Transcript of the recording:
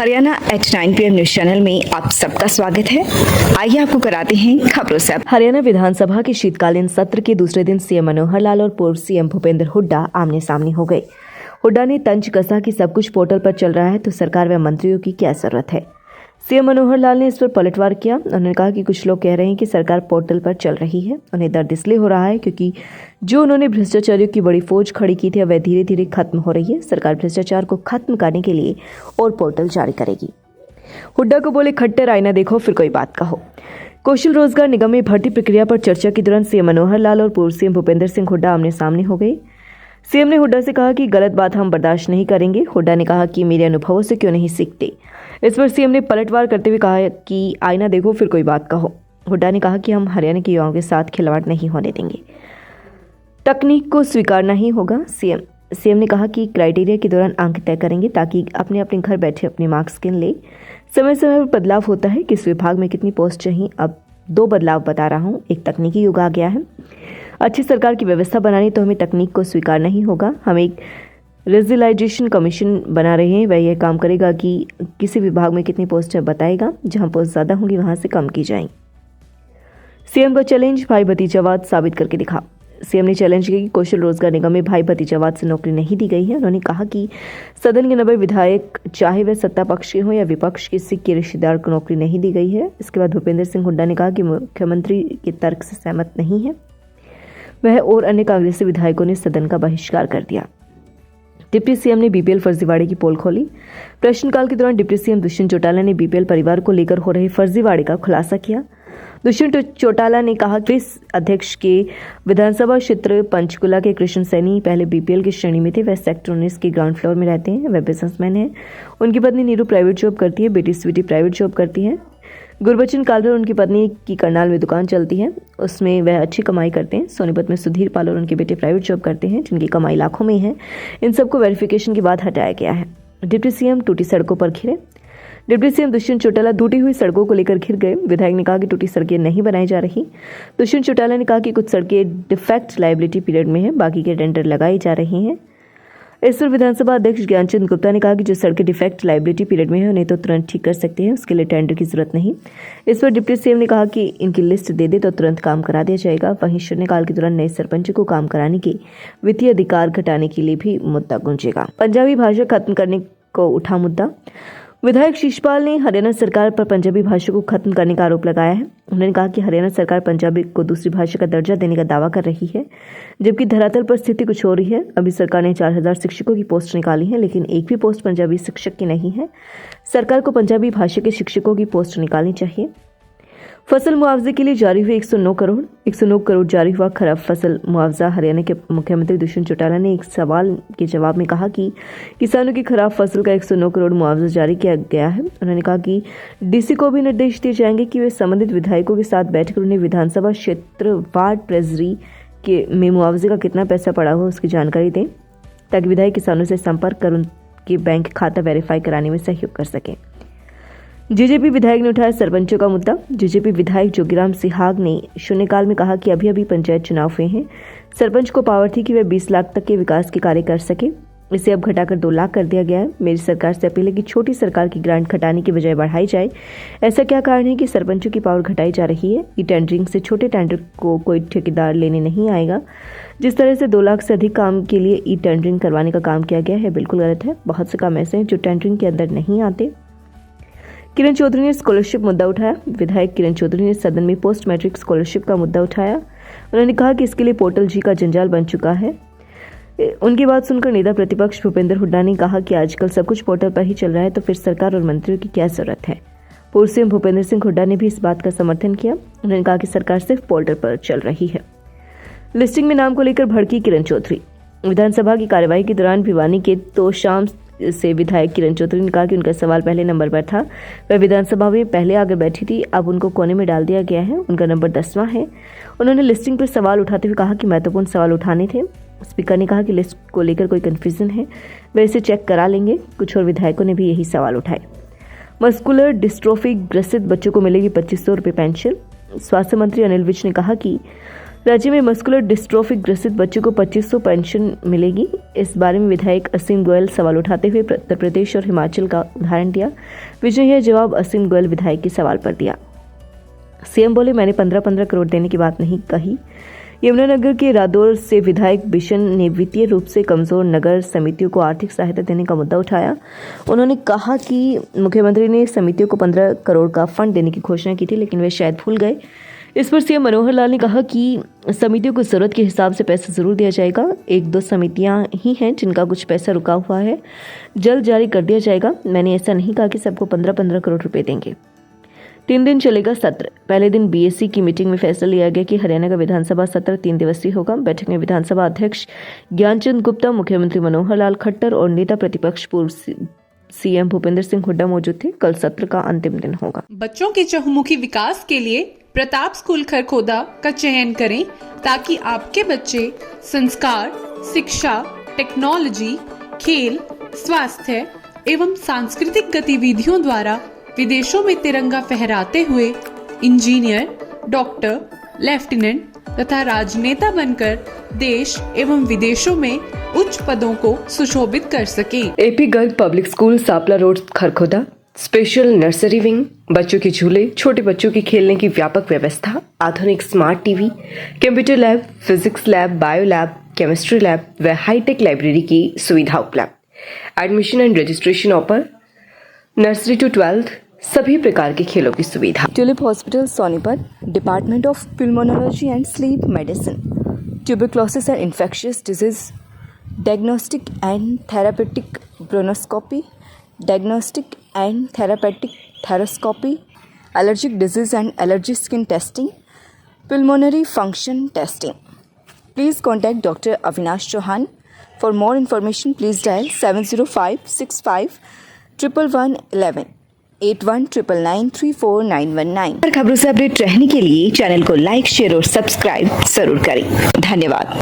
Haryana at 9 PM news channel में आप सबका स्वागत है। आइए आपको कराते हैं खबरों से। हरियाणा विधानसभा के शीतकालीन सत्र के दूसरे दिन सीएम मनोहर लाल और पूर्व सीएम भूपेंद्र हुड्डा आमने सामने हो गए। हुड्डा ने तंज कसा कि सब कुछ पोर्टल पर चल रहा है तो सरकार व मंत्रियों की क्या जरूरत है। सीएम मनोहर लाल ने इस पर पलटवार किया। उन्होंने कहा कि कुछ लोग कह रहे हैं कि सरकार पोर्टल पर चल रही है। उन्हें दर्द इसलिए हो रहा है क्योंकि जो उन्होंने भ्रष्टाचारियों की बड़ी फौज खड़ी की थी वह धीरे धीरे खत्म हो रही है। सरकार भ्रष्टाचार को खत्म करने के लिए और पोर्टल जारी करेगी। हुड्डा को बोले खट्टर आईना देखो फिर कोई बात कहो। कौशल रोजगार निगम में भर्ती प्रक्रिया पर चर्चा के दौरान सीएम मनोहर लाल और पूर्व सीएम भूपेंद्र सिंह हुड्डा आमने सामने हो गए। सीएम ने हुड्डा से कहा कि गलत बात हम बर्दाश्त नहीं करेंगे। हुड्डा ने कहा कि मेरे अनुभवों से क्यों नहीं सीखते। इस पर सीएम ने पलटवार करते हुए कहा कि आईना देखो फिर कोई बात कहो। हुड्डा ने कहा कि हम हरियाणा के युवाओं के साथ खिलवाड़ नहीं होने देंगे, तकनीक को स्वीकारना ही होगा। सीएम ने कहा कि क्राइटेरिया के दौरान अंक तय करेंगे ताकि अपने अपने घर बैठे अपने मार्क्स गिन ले। समय समय पर बदलाव होता है। किस विभाग में कितनी पोस्ट चाहिए, अब 2 बदलाव बता रहा हूँ। एक तकनीकी युग आ गया है। अच्छी सरकार की व्यवस्था बनानी तो हमें तकनीक को स्वीकारना ही होगा। हम एक रेजिलाइजेशन कमीशन बना रहे हैं। वह यह काम करेगा कि किसी विभाग में कितनी पोस्ट है बताएगा। जहां पोस्ट ज़्यादा होंगी वहां से कम की जाएंगी। सीएम का चैलेंज, भाई भतीजावाद साबित करके दिखा। सीएम ने चैलेंज किया कि कौशल रोजगार निगम में भाई भतीजावाद से नौकरी नहीं दी गई है। उन्होंने कहा कि सदन के 90 विधायक चाहे वह सत्ता पक्ष के हों या विपक्ष के, किसी के रिश्तेदार को नौकरी नहीं दी गई है। इसके बाद भूपेंद्र सिंह हुड्डा ने कहा कि मुख्यमंत्री के तर्क से सहमत नहीं है। वह और अन्य कांग्रेसी विधायकों ने सदन का बहिष्कार कर दिया। डिप्टी सीएम ने बीपीएल फर्जीवाड़े की पोल खोली। प्रश्नकाल के दौरान डिप्टी सीएम दुष्यंत चौटाला ने बीपीएल परिवार को लेकर हो रहे फर्जीवाड़े का खुलासा किया। दुष्यंत चौटाला ने कहा कि इस अध्यक्ष के विधानसभा क्षेत्र पंचकुला के कृष्ण सैनी पहले बीपीएल की श्रेणी में थे। वह सेक्टर 19 के ग्राउंड फ्लोर में रहते हैं। वह बिजनेसमैन हैं। उनकी पत्नी नीरू प्राइवेट जॉब करती है, बेटी स्वीटी प्राइवेट जॉब करती है। गुरबचन कालर उनकी पत्नी की करनाल में दुकान चलती है, उसमें वह अच्छी कमाई करते हैं। सोनीपत में सुधीर पाल और उनके बेटे प्राइवेट जॉब करते हैं जिनकी कमाई लाखों में है। इन सबको वेरिफिकेशन के बाद हटाया गया है। डिप्टी सीएम टूटी सड़कों पर घिरे। डिप्टी सीएम दुष्यंत चौटाला टूटी हुई सड़कों को लेकर घिर गए। विधायक ने कहा कि टूटी सड़कें नहीं बनाई जा रही। दुष्यंत चौटाला ने कहा कि कुछ सड़कें डिफेक्ट लायबिलिटी पीरियड में है, बाकी के टेंडर लगाई जा रही हैं। इस पर विधानसभा अध्यक्ष ज्ञानचंद गुप्ता ने कहा कि जो सड़कें डिफेक्ट लायबिलिटी पीरियड में है उन्हें तो तुरंत ठीक कर सकते हैं, उसके लिए टेंडर की जरूरत नहीं। इस पर डिप्टी सीएम ने कहा कि इनकी लिस्ट दे दे तो तुरंत काम करा दिया जाएगा। वहीं शून्यकाल के दौरान नए सरपंचों को काम कराने के वित्तीय अधिकार घटाने के लिए भी मुद्दा गूंजेगा। पंजाबी भाषा खत्म करने को उठा मुद्दा। विधायक शिशपाल ने हरियाणा सरकार पर पंजाबी भाषा को खत्म करने का आरोप लगाया है। उन्होंने कहा कि हरियाणा सरकार पंजाबी को दूसरी भाषा का दर्जा देने का दावा कर रही है, जबकि धरातल पर स्थिति कुछ हो रही है। अभी सरकार ने 4000 शिक्षकों की पोस्ट निकाली है, लेकिन एक भी पोस्ट पंजाबी शिक्षक की नहीं है। सरकार को पंजाबी भाषा के शिक्षकों की पोस्ट निकालनी चाहिए। फसल मुआवजे के लिए जारी हुए 109 करोड़ जारी हुआ खराब फसल मुआवजा। हरियाणा के मुख्यमंत्री दुष्यंत चौटाला ने एक सवाल के जवाब में कहा कि किसानों की खराब फसल का 109 करोड़ मुआवजा जारी किया गया है। उन्होंने कहा कि डीसी को भी निर्देश दिए जाएंगे कि वे संबंधित विधायकों के साथ बैठकर उन्हें विधानसभा क्षेत्र वार्ड ट्रेजरी के में मुआवजे का कितना पैसा पड़ा हो उसकी जानकारी दें, ताकि विधायक किसानों से संपर्क कर उनके बैंक खाता वेरीफाई कराने में सहयोग कर सकें। जेजेपी विधायक ने उठाया सरपंचों का मुद्दा। जेजेपी विधायक जोगीराम सिहाग ने शून्यकाल में कहा कि अभी अभी पंचायत चुनाव हुए हैं। सरपंच को पावर थी कि वह 20 लाख तक के विकास के कार्य कर सके, इसे अब घटाकर 2 लाख कर दिया गया है। मेरी सरकार से अपील है कि छोटी सरकार की ग्रांट घटाने की बजाय बढ़ाई जाए। ऐसा क्या कारण है कि सरपंचों की पावर घटाई जा रही है? ई टेंडरिंग से छोटे टेंडर को कोई ठेकेदार लेने नहीं आएगा। जिस तरह से 2 लाख से अधिक काम के लिए ई टेंडरिंग करवाने का काम किया गया है बिल्कुल गलत है। बहुत से काम ऐसे हैं जो टेंडरिंग के अंदर नहीं आते। किरण चौधरी ने स्कॉलरशिप मुद्दा उठाया। विधायक किरण चौधरी ने सदन में पोस्ट मैट्रिक स्कॉलरशिप का मुद्दा उठाया। उन्होंने कहा कि इसके लिए पोर्टल जी का जंजाल बन चुका है। उनकी बात सुनकर नेता प्रतिपक्ष भूपेंद्र हुड्डा ने कहा कि आजकल सब कुछ पोर्टल पर ही चल रहा है तो फिर सरकार और मंत्रियों की क्या जरूरत है। पूर्व सीएम भूपेंद्र सिंह हुड्डा ने भी इस बात का समर्थन किया। उन्होंने कहा कि सरकार सिर्फ पोर्टल पर चल रही है। लिस्टिंग में नाम को लेकर भड़की किरण चौधरी। विधानसभा की कार्यवाही के दौरान भिवानी के तोशाम से विधायक किरण चौधरी ने कहा कि उनका सवाल पहले नंबर पर था। वह विधानसभा में पहले आकर बैठी थी, अब उनको कोने में डाल दिया गया है। उनका नंबर 10वां है। उन्होंने लिस्टिंग पर सवाल उठाते हुए कहा कि महत्वपूर्ण सवाल उठाने थे। स्पीकर ने कहा कि लिस्ट को लेकर कोई कंफ्यूजन है, वे इसे चेक करा लेंगे। कुछ और विधायकों ने भी यही सवाल उठाए। मस्कुलर डिस्ट्रोफी ग्रसित बच्चों को मिलेगी 2500 रुपये पेंशन। स्वास्थ्य मंत्री अनिल विज ने कहा कि राज्य में मस्कुलर डिस्ट्रोफी ग्रसित बच्चों को 2500 पेंशन मिलेगी। इस बारे में विधायक असीम गोयल सवाल उठाते हुए उत्तर प्रदेश और हिमाचल का उदाहरण दिया। विजय यह जवाब असीम गोयल विधायक के सवाल पर दिया। सीएम बोले, मैंने 15-15 करोड़ देने की बात नहीं कही। यमुनानगर के रादौर से विधायक बिशन ने वित्तीय रूप से कमजोर नगर समितियों को आर्थिक सहायता देने का मुद्दा उठाया। उन्होंने कहा कि मुख्यमंत्री ने समितियों को 15 करोड़ का फंड देने की घोषणा की थी, लेकिन वे शायद भूल गए। इस पर सीएम मनोहर लाल ने कहा कि समितियों को जरूरत के हिसाब से पैसा जरूर दिया जाएगा। 1-2 समितियां ही हैं जिनका कुछ पैसा रुका हुआ है, जल्द जारी कर दिया जाएगा। मैंने ऐसा नहीं कहा कि सबको 15-15 करोड़ रुपए देंगे। 3 दिन चलेगा सत्र। पहले दिन बीएससी की मीटिंग में फैसला लिया गया कि हरियाणा का विधानसभा सत्र 3 दिवसीय होगा। बैठक में विधानसभा अध्यक्ष ज्ञानचंद गुप्ता, मुख्यमंत्री मनोहर लाल खट्टर और नेता प्रतिपक्ष पूर्व सीएम भूपेंद्र सिंह हुड्डा मौजूद थे। कल सत्र का अंतिम दिन होगा। बच्चों के चहुमुखी विकास के लिए प्रताप स्कूल खरखोदा का चयन करें ताकि आपके बच्चे संस्कार, शिक्षा, टेक्नोलॉजी, खेल, स्वास्थ्य एवं सांस्कृतिक गतिविधियों द्वारा विदेशों में तिरंगा फहराते हुए इंजीनियर, डॉक्टर, लेफ्टिनेंट तथा राजनेता बनकर देश एवं विदेशों में उच्च पदों को सुशोभित कर सके। AP Garg public school, Sapla road, Kharkhoda. Special nursery wing, बच्चों के झूले, छोटे बच्चों के खेलने की व्यापक व्यवस्था, आधुनिक smart TV, computer lab, physics lab, bio lab, chemistry lab व हाईटेक लाइब्रेरी की सुविधा उपलब्ध। Admission and registration open. Nursery to 12 सभी प्रकार के खेलों की सुविधा। Tulip hospital Sonipat, department of pulmonology and sleep medicine, tuberculosis and infectious disease, diagnostic and therapeutic bronchoscopy, diagnostic and therapeutic thoracoscopy, allergic disease and allergy skin testing, pulmonary function testing. Please contact Dr. Avinash Chauhan. For more information, please dial 70565 11111 8199934919। खबरों से update रहने के लिए channel को like, share और subscribe जरूर करें। धन्यवाद।